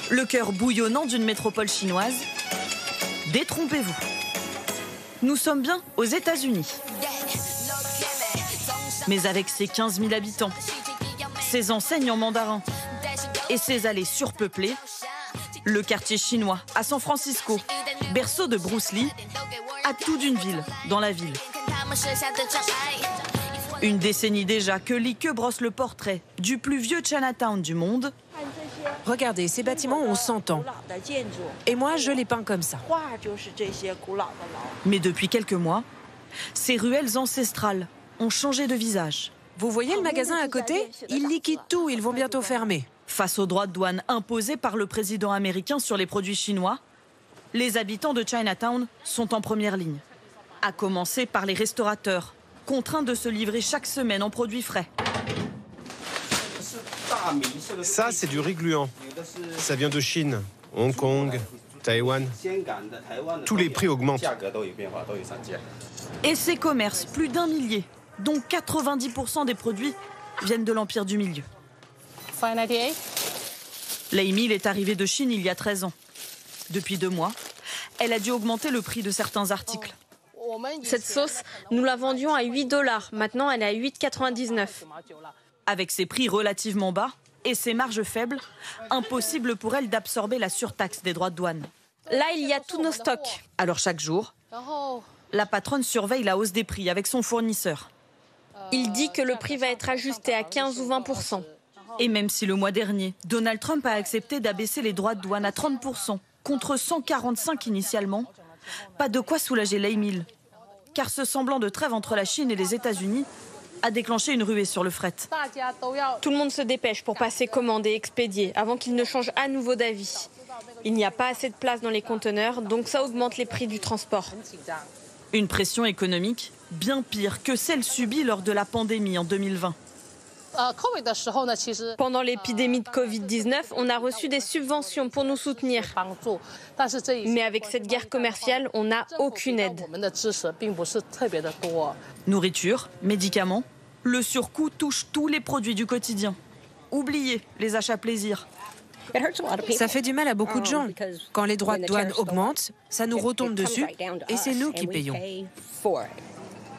Le cœur bouillonnant d'une métropole chinoise. Détrompez-vous. Nous sommes bien aux États-Unis. Mais avec ses 15 000 habitants, ses enseignes en mandarin et ses allées surpeuplées, le quartier chinois à San Francisco, berceau de Bruce Lee, a tout d'une ville dans la ville. Une décennie déjà que Lee Ke brosse le portrait du plus vieux Chinatown du monde. Regardez, ces bâtiments ont 100 ans. Et moi, je les peins comme ça. Mais depuis quelques mois, ces ruelles ancestrales ont changé de visage. Vous voyez le magasin à côté? Ils liquident tout, ils vont bientôt fermer. Face aux droits de douane imposés par le président américain sur les produits chinois, les habitants de Chinatown sont en première ligne. À commencer par les restaurateurs, contraints de se livrer chaque semaine en produits frais. Ça, c'est du riz gluant. Ça vient de Chine, Hong Kong, Taïwan. Tous les prix augmentent. Et ces commerces, plus d'1 millier, dont 90% des produits viennent de l'Empire du Milieu. Lei Mil est arrivée de Chine il y a 13 ans. Depuis 2 mois, elle a dû augmenter le prix de certains articles. Cette sauce, nous la vendions à 8 $. Maintenant, elle est à 8,99 $. Avec ses prix relativement bas et ses marges faibles, impossible pour elle d'absorber la surtaxe des droits de douane. Là, il y a tous nos stocks. Alors chaque jour, la patronne surveille la hausse des prix avec son fournisseur. Il dit que le prix va être ajusté à 15 ou 20%. Et même si le mois dernier, Donald Trump a accepté d'abaisser les droits de douane à 30%, contre 145 initialement, pas de quoi soulager Lei Mil. Car ce semblant de trêve entre la Chine et les États-Unis a déclenché une ruée sur le fret. Tout le monde se dépêche pour passer commande et expédier avant qu'il ne change à nouveau d'avis. Il n'y a pas assez de place dans les conteneurs, donc ça augmente les prix du transport. Une pression économique bien pire que celle subie lors de la pandémie en 2020. Pendant l'épidémie de Covid-19, on a reçu des subventions pour nous soutenir. Mais avec cette guerre commerciale, on n'a aucune aide. Nourriture, médicaments, le surcoût touche tous les produits du quotidien. Oubliez les achats plaisir. Ça fait du mal à beaucoup de gens. Quand les droits de douane augmentent, ça nous retombe dessus et c'est nous qui payons.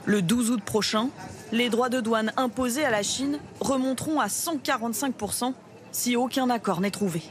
Le 12 août prochain, les droits de douane imposés à la Chine remonteront à 145% si aucun accord n'est trouvé.